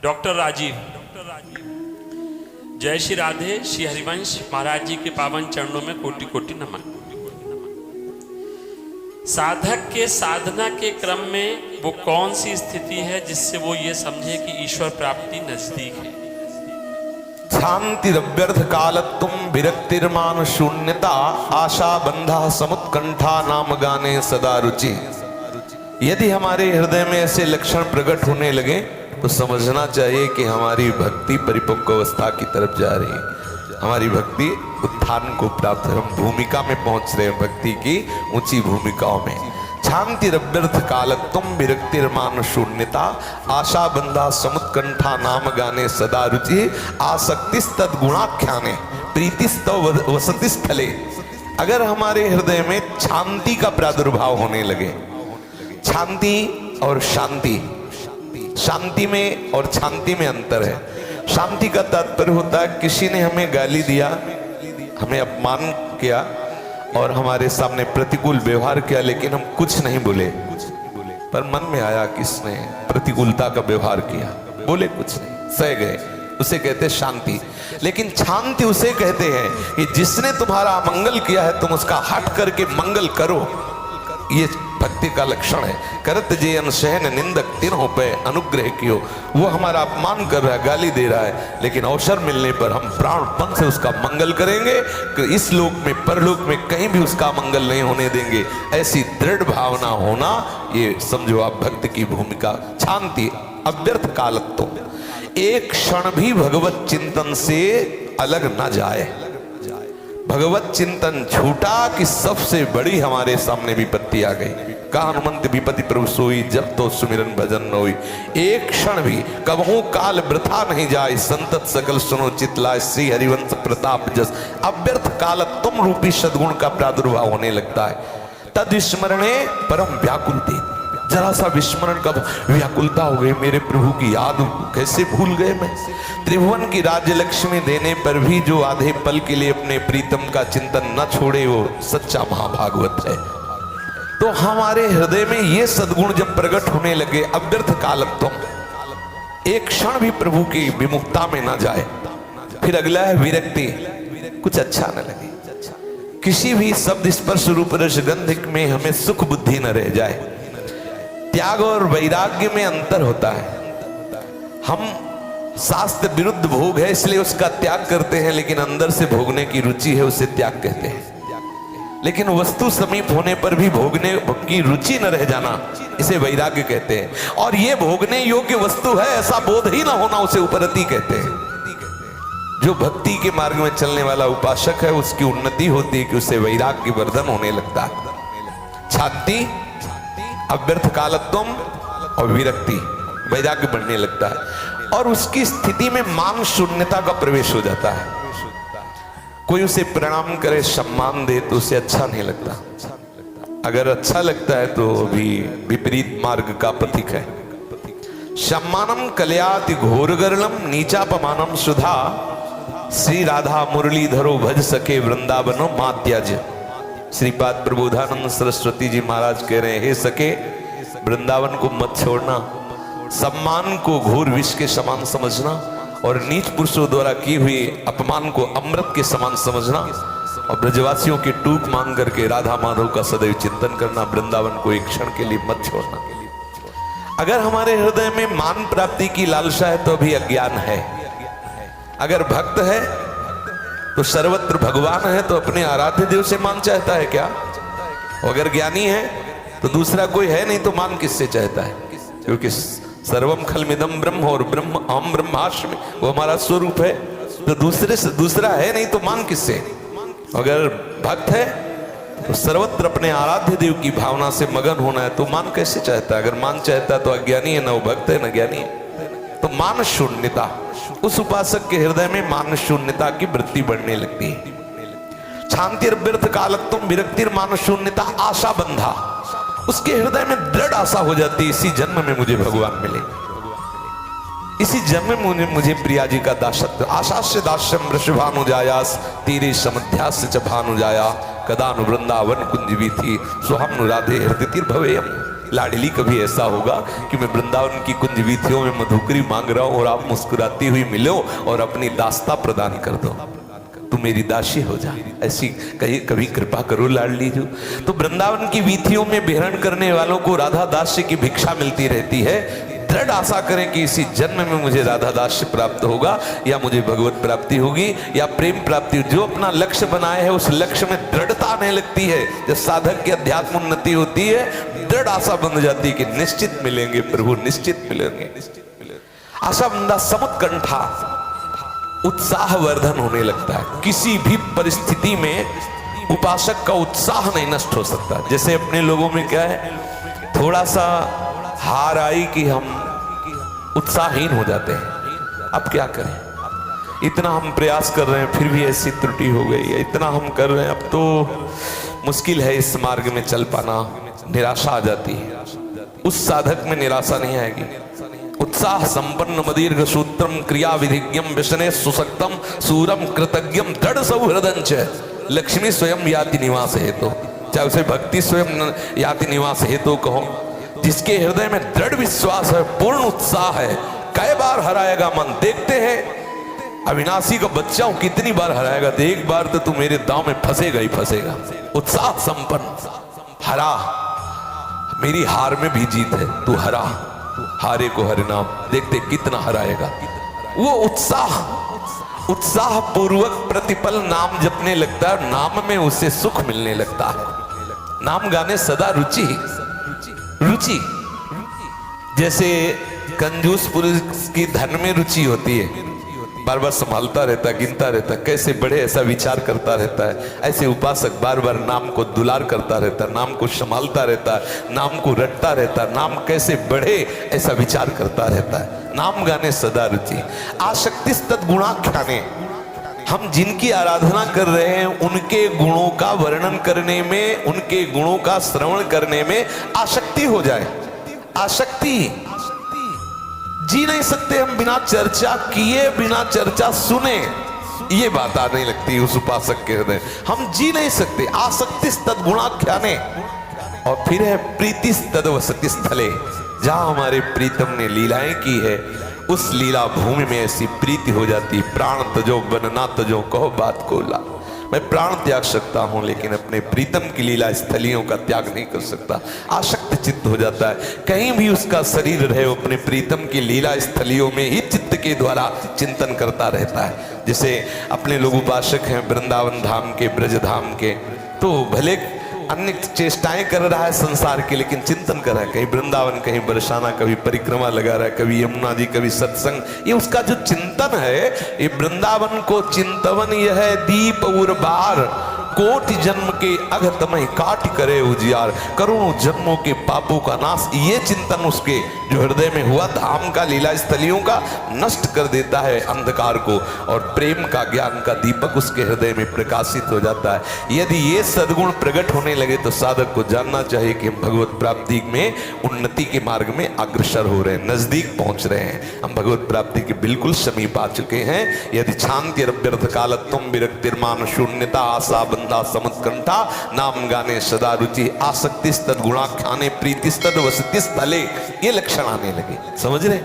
Doctor Rajiv, जय श्री राधे। श्री हरिवंश महाराज जी के पावन चरणों में कोटि कोटि नमन। साधक के साधना के क्रम में वो कौन सी स्थिति है जिससे वो ये समझे कि ईश्वर प्राप्ति नजदीक है? शांतिरव्यर्थ कालत्वं विरक्तिर्मान शून्यता आशा बंधा समुत्कंठा नाम गाने सदा रुचि। यदि हमारे हृदय में ऐसे लक्षण प्रकट होने लगे तो समझना चाहिए कि हमारी भक्ति परिपक्व अवस्था की तरफ जा रही है, हमारी भक्ति उत्थान को प्राप्त, हम भूमिका में पहुंच रहे हैं, भक्ति की ऊंची भूमिकाओं में। शांतिरव्यर्थ कालत्वं विरक्तिर्मान शून्यता आशा बंधा समुत्कंठा नाम गाने सदा रुचि आसक्तिस्तद गुणाख्याने प्रीतिस्तव वसति स्थले। अगर हमारे हृदय में शांति का प्रादुर्भाव होने लगे, शांति और शांति, शांति में और शांति में अंतर है। शांति का तात्पर्य होता है किसी ने हमें गाली दिया, हमें अपमान किया और हमारे सामने प्रतिकूल व्यवहार किया, लेकिन हम कुछ नहीं बोले, पर मन में आया किसने प्रतिकूलता का व्यवहार किया, बोले कुछ नहीं, सह गए, उसे कहते शांति। लेकिन शांति उसे कहते हैं कि जिसने तुम्हारा अमंगल किया है तुम उसका हट करके मंगल करो, ये भक्ति का लक्षण है। करत जे अनसहन निंदक तिन्हों पे अनुग्रह कियो। वो हमारा अपमान कर रहा है, गाली दे रहा है, लेकिन अवसर मिलने पर हम प्राणपण से उसका मंगल करेंगे कि इस लोक में परलोक में कहीं भी उसका मंगल नहीं होने देंगे। ऐसी दृढ़ भावना होना, ये समझो आप भक्त की भूमिका। शांति अव्यर्थ कालत्व, एक क्षण भी भगवत चिंतन से अलग न जाए। भगवत चिंतन छूटा कि सबसे बड़ी हमारे सामने विपत्ति आ गई। का हनुमंत विपत्ति प्रभु सोई जब तो सुमिरन भजन न होई। एक क्षण भी कबहू काल वृथा नहीं जाए, संतत सकल सुनो चितलाय श्री हरिवंश प्रताप जस। अव्यर्थ काल तुम रूपी सद्गुण का प्रादुर्भाव होने लगता है। तद स्मरणे परम व्याकुलते, जरा सा विस्मरण का व्याकुलता हो गई, मेरे प्रभु की याद कैसे भूल गए मैं। त्रिभुवन की राज्य लक्ष्मी देने पर भी जो आधे पल के लिए अपने प्रीतम का चिंतन न छोड़े वो सच्चा महाभागवत है। तो हमारे हृदय में ये सद्गुण जब प्रकट होने लगे, अव्यर्थ कालत्वम, एक क्षण भी प्रभु की विमुखता में ना जाए। फिर अगला है विरक्ति, कुछ अच्छा न लगे, किसी भी शब्द स्पर्श रूप रस गंध में हमें सुख बुद्धि न रह जाए। त्याग और वैराग्य में अंतर होता है। हम शास्त्र विरुद्ध भोग है इसलिए उसका त्याग करते हैं, लेकिन अंदर से भोगने की रुचि है उसे त्याग कहते हैं। लेकिन वस्तु समीप होने पर भी भोगने की रुचि न रह जाना, इसे वैराग्य कहते हैं। और ये भोगने योग्य वस्तु है ऐसा बोध ही ना होना, उसे उपरति कहते हैं। जो भक्ति के मार्ग में चलने वाला उपासक है उसकी उन्नति होती है कि उसे वैराग्य वर्धन होने लगता है। शांति अव्यर्थ कालत्वम और विरक्ति, वैराग्य बढ़ने लगता है और उसकी स्थिति में मान शून्यता का प्रवेश हो जाता है। कोई उसे प्रणाम करे, सम्मान दे तो उसे अच्छा नहीं लगता। अगर अच्छा लगता है तो भी विपरीत मार्ग का प्रतीक है। सम्मानम कल्याति घोरगर्णम नीचापमानम सुधा श्री राधा मुरलीधरो भज सके वृंदावनो मात्याज। श्रीपाद प्रबोधानंद सरस्वती जी महाराज कह रहे हैं, हे सके वृंदावन को मत छोड़ना, सम्मान को घोर विष के समान समझना और नीच पुरुषों द्वारा की हुई अपमान को अमृत के समान समझना और ब्रजवासियों की टूक मान करके राधा माधव का सदैव चिंतन करना। वृंदावन को एक क्षण के लिए मत छोड़ना। अगर हमारे हृदय में मान प्राप्ति की लालसा है तो अभी अज्ञान है। अगर भक्त है तो सर्वत्र भगवान है तो अपने आराध्य देव से मान चाहता है क्या? अगर ज्ञानी है तो दूसरा कोई है नहीं तो मान किससे चाहता है? क्योंकि सर्वम खलमिदम ब्रह्म और ब्रह्म अहम ब्रह्मास्मि, वो हमारा स्वरूप है। तो दूसरे से दूसरा है नहीं तो मान किससे? अगर भक्त है तो सर्वत्र अपने आराध्य देव की भावना से मगन होना है तो मान कैसे चाहता है? अगर मान चाहता है तो अज्ञानी है, ना वो भक्त है ना ज्ञानी है। तो मान शून्यता, उस उपासक के हृदय में मान शून्यता की वृत्ति बढ़ने लगती है। शांतिर्व्यर्थ कालत्वम विरक्तिर मान शून्यता आशा बंधा, उसके हृदय में दृढ़ आशा हो जाती है इसी जन्म में मुझे भगवान मिले, इसी जन्म में मुझे प्रिया जी का दासत्व। आशास्य दास्यम वृषभानुजायास तीरे समध्यास्य च भानुजाया कदानु वृंदावन कुंज भी थी स्वहम राधे हृदय भवेयम। लाडली कभी ऐसा होगा कि मैं वृंदावन की कुंज वीथियों में मधुकरी मांग रहा हूं और आप मुस्कुराती हुई मिलो और अपनी दास्ता प्रदान कर दो, तू मेरी दासी हो जा, ऐसी कभी कृपा करो लाडली जो। तो वृंदावन की वीथियों में विहरण करने वालों को राधा दास्य की भिक्षा मिलती रहती है। दृढ़ आशा करें कि इसी जन्म में मुझे राधा दास्य प्राप्त होगा, या मुझे भगवत प्राप्ति होगी, या प्रेम प्राप्ति। जो अपना लक्ष्य बनाए है उस लक्ष्य में दृढ़ता आने लगती है। जब साधक की अध्यात्म उन्नति होती है, दृढ़ आशा बन जाती है कि निश्चित मिलेंगे प्रभु, निश्चित मिलेंगे। आशा बंदा समुत्कंठा, उत्साहवर्धन होने लगता है। किसी भी परिस्थिति में उपासक का उत्साह नहीं नष्ट हो सकता। जैसे अपने लोगों में क्या है, थोड़ा सा हार आई कि हम उत्साहहीन हो जाते हैं। अब क्या करें, इतना हम प्रयास कर रहे हैं फिर भी ऐसी त्रुटि हो गई है, इतना हम कर रहे हैं अब तो मुश्किल है इस मार्ग में चल पाना, निराशा आ जाती है। उस साधक में निराशा नहीं आएगी। उत्साह संपन्न मदीर्घ सूत्रम क्रिया विधिज्ञम व्यसने सुसक्तम सूरम कृतज्ञम दृढ़ सौहृदंच लक्ष्मी स्वयं याति निवास हेतु। चाहे उसे भक्ति स्वयं याति निवास हेतु कहो, जिसके हृदय में दृढ़ विश्वास है, पूर्ण उत्साह है, कई बार हराएगा मन। देखते हैं अविनाशी का बच्चा हूं, कितनी बार हराएगा, तो एक बार तो तू मेरे दांव में फंसेगा ही फंसेगा। उत्साह संपन्न, हरा, मेरी हार में भी जीत है, तू हरा, हारे को हरे नाम, देखते कितना हराएगा। वो उत्साह पूर्वक प्रतिपल नाम जपने लगता है, नाम में उसे सुख मिलने लगता है। नाम गाने सदा रुचि रुचि। जैसे कंजूस पुरुष की धन में रुचि होती है, बार बार संभालता रहता है, गिनता रहता है कैसे बढ़े, ऐसा विचार करता रहता है। ऐसे उपासक बार बार नाम को दुलार करता रहता है, नाम को संभालता रहता है, नाम को रटता रहता है, नाम कैसे बढ़े ऐसा विचार करता रहता है। नाम गाने सदा रुचि। आसक्ति तद्गुणाख्याने, हम जिनकी आराधना कर रहे हैं उनके गुणों का वर्णन करने में, उनके गुणों का श्रवण करने में आसक्ति हो जाए। आसक्ति, जी नहीं सकते हम बिना चर्चा किए, बिना चर्चा सुने, ये बात आने लगती है उस उपासक के हृदय। हम जी नहीं सकते। आसक्ति तद्गुणाख्याने। और फिर है प्रीति तद्वसति स्थले, जहां हमारे प्रीतम ने लीलाएं की है उस लीला भूमि में ऐसी प्रीति हो जाती। प्राण तजो बन ना तजो कहो बात को ला। मैं प्राण त्याग सकता हूं लेकिन अपने प्रीतम की लीला स्थलियों का त्याग नहीं कर सकता। आसक्त चित्त हो जाता है, कहीं भी उसका शरीर रहे अपने प्रीतम की लीला स्थलियों में ही चित्त के द्वारा चिंतन करता रहता है। जैसे अपने लोग उपासक हैं वृंदावन धाम के, ब्रज धाम के, तो भले अन्य चेष्टाएं कर रहा है संसार के, लेकिन चिंतन कर रहा है, कहीं वृंदावन, कहीं बरसाना, कभी परिक्रमा लगा रहा है, कभी यमुना जी, कभी सत्संग। ये उसका जो चिंतन है, ये वृंदावन को चिंतवन यह है दीप उर्बार, कोटि जन्म के अघतमय काट करे उजियार, करोड़ों जन्मों के पापों का नाश। ये चिंतन उसके जो हृदय में हुआ धाम का, लीला स्थलियों का, नष्ट कर देता है अंधकार को, और प्रेम का, ज्ञान का दीपक उसके हृदय में प्रकाशित हो जाता है। यदि ये सद्गुण प्रकट होने लगे तो साधक को जानना चाहिए कि हम भगवत प्राप्ति में, उन्नति के मार्ग में अग्रसर हो रहे हैं, नजदीक पहुंच रहे हैं, हम भगवत प्राप्ति के बिल्कुल समीप आ चुके हैं। यदि शांति व्यर्थ कालत्वम विरक्तिर्मान शून्यता आशा बंधा समुत्कंठा नाम गाने सदा रुचि आसक्ति तद्गुणाख्याने प्रीति तद्वसति स्थले, ये लक्षण आने लगे। समझ रहे?